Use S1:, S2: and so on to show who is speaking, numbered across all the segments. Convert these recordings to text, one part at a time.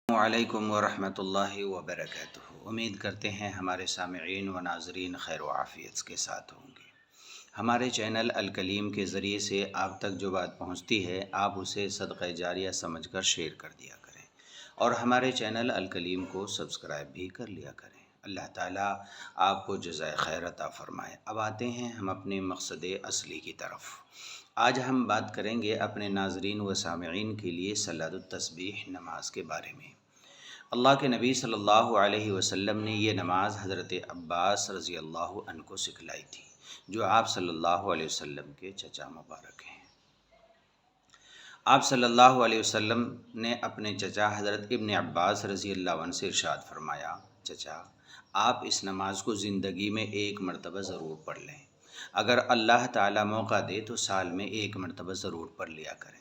S1: وعلیکم ورحمۃ اللہ وبرکاتہ۔ امید کرتے ہیں ہمارے سامعین و ناظرین خیر و عافیت کے ساتھ ہوں گے۔ ہمارے چینل الکلیم کے ذریعے سے آپ تک جو بات پہنچتی ہے آپ اسے صدقہ جاریہ سمجھ کر شیئر کر دیا کریں اور ہمارے چینل الکلیم کو سبسکرائب بھی کر لیا کریں۔ اللہ تعالیٰ آپ کو جزائے خیر عطا فرمائے۔ اب آتے ہیں ہم اپنے مقصد اصلی کی طرف۔ آج ہم بات کریں گے اپنے ناظرین و سامعین کے لیے صلاۃ التسبیح نماز کے بارے میں۔ اللہ کے نبی صلی اللہ علیہ وسلم نے یہ نماز حضرت عباس رضی اللہ عنہ کو سکھلائی تھی، جو آپ صلی اللہ علیہ وسلم کے چچا مبارک ہیں۔ آپ صلی اللہ علیہ وسلم نے اپنے چچا حضرت ابن عباس رضی اللہ عنہ سے ارشاد فرمایا، چچا آپ اس نماز کو زندگی میں ایک مرتبہ ضرور پڑھ لیں، اگر اللہ تعالیٰ موقع دے تو سال میں ایک مرتبہ ضرور پڑھ لیا کریں،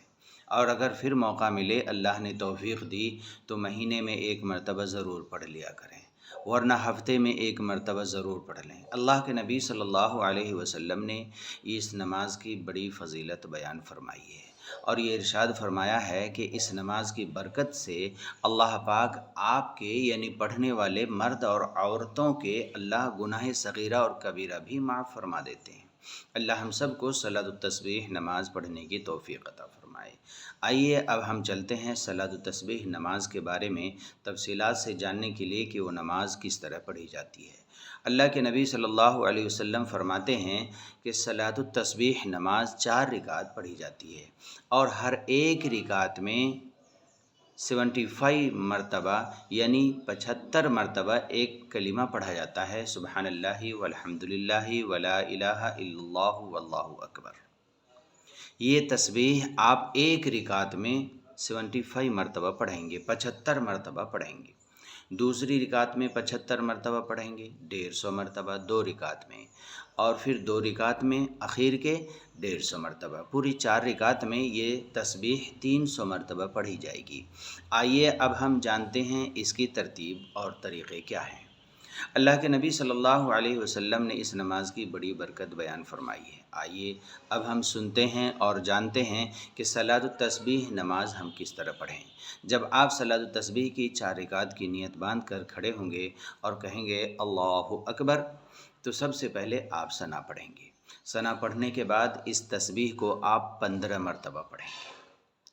S1: اور اگر پھر موقع ملے، اللہ نے توفیق دی تو مہینے میں ایک مرتبہ ضرور پڑھ لیا کریں، ورنہ ہفتے میں ایک مرتبہ ضرور پڑھ لیں۔ اللہ کے نبی صلی اللہ علیہ وسلم نے اس نماز کی بڑی فضیلت بیان فرمائی ہے اور یہ ارشاد فرمایا ہے کہ اس نماز کی برکت سے اللہ پاک آپ کے یعنی پڑھنے والے مرد اور عورتوں کے اللہ گناہ صغیرہ اور کبیرہ بھی معاف فرما دیتے ہیں۔ اللہ ہم سب کو صلاۃ التسبیح نماز پڑھنے کی توفیق عطا فرمائے۔ آئیے اب ہم چلتے ہیں صلاۃ التسبیح نماز کے بارے میں تفصیلات سے جاننے کے لیے کہ وہ نماز کس طرح پڑھی جاتی ہے۔ اللہ کے نبی صلی اللہ علیہ وسلم فرماتے ہیں کہ صلاۃ التسبیح نماز 4 رکعت پڑھی جاتی ہے اور ہر ایک رکعت میں 75 مرتبہ یعنی 75 مرتبہ ایک کلمہ پڑھا جاتا ہے، سبحان اللہ والحمد للہ ولا الہ الا اللہ واللہ اکبر۔ یہ تسبیح آپ ایک رکعت میں 75 مرتبہ پڑھیں گے، 75 مرتبہ پڑھیں گے۔ دوسری رکعت میں 75 مرتبہ پڑھیں گے، 150 مرتبہ 2 رکعت میں، اور پھر 2 رکعت میں اخیر کے 150 مرتبہ۔ پوری 4 رکعت میں یہ تسبیح 300 مرتبہ پڑھی جائے گی۔ آئیے اب ہم جانتے ہیں اس کی ترتیب اور طریقے کیا ہیں۔ اللہ کے نبی صلی اللہ علیہ وسلم نے اس نماز کی بڑی برکت بیان فرمائی ہے۔ آئیے اب ہم سنتے ہیں اور جانتے ہیں کہ صلاۃ التسبیح نماز ہم کس طرح پڑھیں۔ جب آپ صلاۃ التسبیح کی 4 رکعت کی نیت باندھ کر کھڑے ہوں گے اور کہیں گے اللہ اکبر، تو سب سے پہلے آپ ثنا پڑھیں گے۔ ثنا پڑھنے کے بعد اس تسبیح کو آپ 15 مرتبہ پڑھیں گے،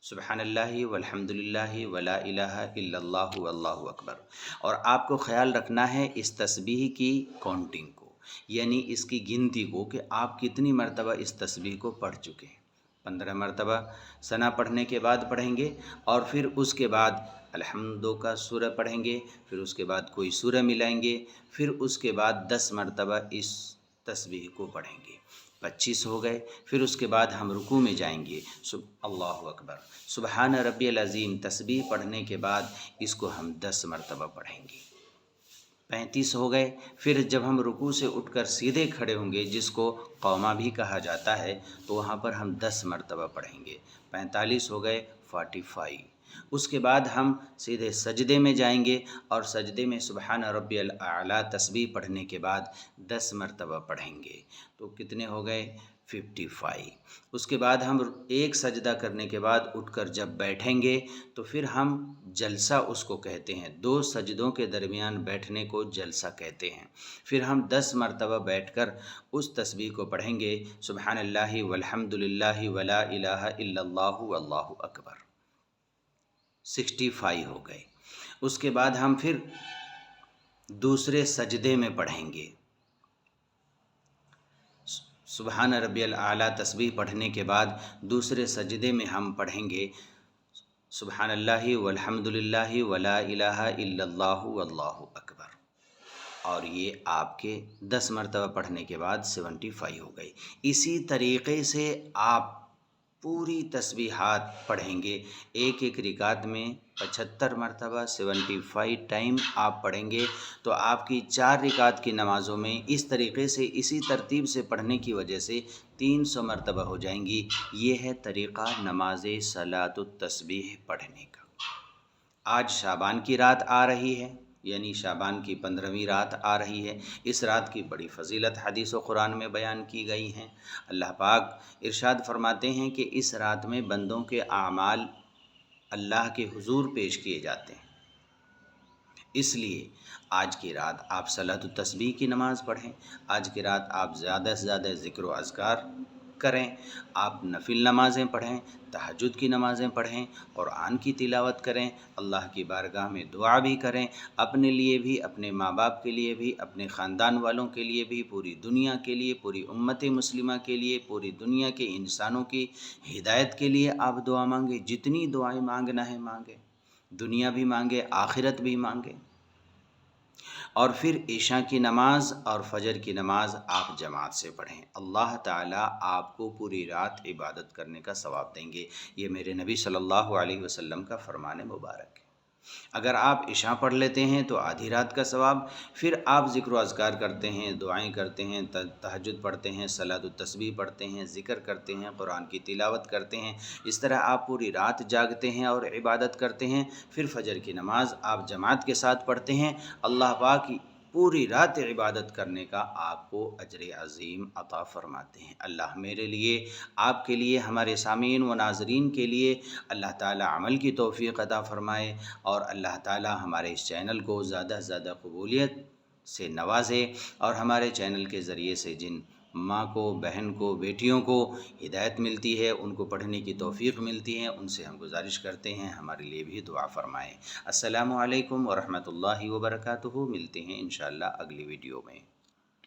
S1: سبحان اللہ والحمد للہ ولا الہ الا اللہ واللہ اکبر۔ اور آپ کو خیال رکھنا ہے اس تسبیح کی کاؤنٹنگ کو، یعنی اس کی گنتی کو کہ آپ کتنی مرتبہ اس تسبیح کو پڑھ چکے ہیں۔ 15 مرتبہ ثنا پڑھنے کے بعد پڑھیں گے اور پھر اس کے بعد الحمد کا سورہ پڑھیں گے، پھر اس کے بعد کوئی سورہ ملائیں گے، پھر اس کے بعد 10 مرتبہ اس تسبیح کو پڑھیں گے، 25 ہو گئے۔ پھر اس کے بعد ہم رکوع میں جائیں گے، اللہ اکبر، سبحان ربی العظیم تسبیح پڑھنے کے بعد اس کو ہم 10 مرتبہ پڑھیں گے، 35 ہو گئے۔ پھر جب ہم رکوع سے اٹھ کر سیدھے کھڑے ہوں گے، جس کو قومہ بھی کہا جاتا ہے، تو وہاں پر ہم 10 مرتبہ پڑھیں گے، 45 ہو گئے، 45۔ اس کے بعد ہم سیدھے سجدے میں جائیں گے اور سجدے میں سبحان ربی الاعلیٰ تسبیح پڑھنے کے بعد 10 مرتبہ پڑھیں گے، تو کتنے ہو گئے، 55۔ اس کے بعد ہم ایک سجدہ کرنے کے بعد اٹھ کر جب بیٹھیں گے تو پھر ہم جلسہ اس کو کہتے ہیں، 2 سجدوں کے درمیان بیٹھنے کو جلسہ کہتے ہیں۔ پھر ہم 10 مرتبہ بیٹھ کر اس تسبیح کو پڑھیں گے، سبحان اللہ والحمد للہ ولا الہ الا اللہ واللہ اکبر، 65 ہو گئے۔ اس کے بعد ہم پھر دوسرے سجدے میں پڑھیں گے، سبحان ربی الاعلیٰ تسبیح پڑھنے کے بعد دوسرے سجدے میں ہم پڑھیں گے سبحان اللہ والحمد للہ ولا الہ الا اللہ واللہ اکبر، اور یہ آپ کے 10 مرتبہ پڑھنے کے بعد 75 ہو گئی۔ اسی طریقے سے آپ پوری تسبیحات پڑھیں گے، ایک ایک رکعت میں 75 مرتبہ 75 ٹائم آپ پڑھیں گے، تو آپ کی 4 رکعت کی نمازوں میں اس طریقے سے اسی ترتیب سے پڑھنے کی وجہ سے 300 مرتبہ ہو جائیں گی۔ یہ ہے طریقہ نماز صلاۃ التسبیح پڑھنے کا۔ آج شعبان کی رات آ رہی ہے، یعنی شعبان کی 15ویں رات آ رہی ہے۔ اس رات کی بڑی فضیلت حدیث و قرآن میں بیان کی گئی ہیں۔ اللہ پاک ارشاد فرماتے ہیں کہ اس رات میں بندوں کے اعمال اللہ کے حضور پیش کیے جاتے ہیں۔ اس لیے آج کی رات آپ صلاۃ التسبیح کی نماز پڑھیں، آج کی رات آپ زیادہ سے زیادہ ذکر و اذکار کریں، آپ نفل نمازیں پڑھیں، تہجد کی نمازیں پڑھیں، قرآن کی تلاوت کریں، اللہ کی بارگاہ میں دعا بھی کریں، اپنے لیے بھی، اپنے ماں باپ کے لیے بھی، اپنے خاندان والوں کے لیے بھی، پوری دنیا کے لیے، پوری امت مسلمہ کے لیے، پوری دنیا کے انسانوں کی ہدایت کے لیے آپ دعا مانگیں، جتنی دعائیں مانگنا ہے مانگیں، دنیا بھی مانگے، آخرت بھی مانگے۔ اور پھر عشاء کی نماز اور فجر کی نماز آپ جماعت سے پڑھیں، اللہ تعالیٰ آپ کو پوری رات عبادت کرنے کا ثواب دیں گے۔ یہ میرے نبی صلی اللہ علیہ وسلم کا فرمان مبارک ہے۔ اگر آپ عشاء پڑھ لیتے ہیں تو آدھی رات کا ثواب، پھر آپ ذکر و اذکار کرتے ہیں، دعائیں کرتے ہیں، تہجد پڑھتے ہیں، صلاۃ التسبیح پڑھتے ہیں، ذکر کرتے ہیں، قرآن کی تلاوت کرتے ہیں، اس طرح آپ پوری رات جاگتے ہیں اور عبادت کرتے ہیں، پھر فجر کی نماز آپ جماعت کے ساتھ پڑھتے ہیں، اللہ پاک پوری رات عبادت کرنے کا آپ کو اجر عظیم عطا فرماتے ہیں۔ اللہ میرے لیے، آپ کے لیے، ہمارے سامعین و ناظرین کے لیے اللہ تعالیٰ عمل کی توفیق عطا فرمائے، اور اللہ تعالیٰ ہمارے اس چینل کو زیادہ سے زیادہ قبولیت سے نوازے، اور ہمارے چینل کے ذریعے سے جن ماں کو، بہن کو، بیٹیوں کو ہدایت ملتی ہے، ان کو پڑھنے کی توفیق ملتی ہے، ان سے ہم گزارش کرتے ہیں ہمارے لیے بھی دعا فرمائیں۔ السلام علیکم ورحمۃ اللہ وبرکاتہ۔ ملتے ہیں انشاءاللہ اگلی ویڈیو میں۔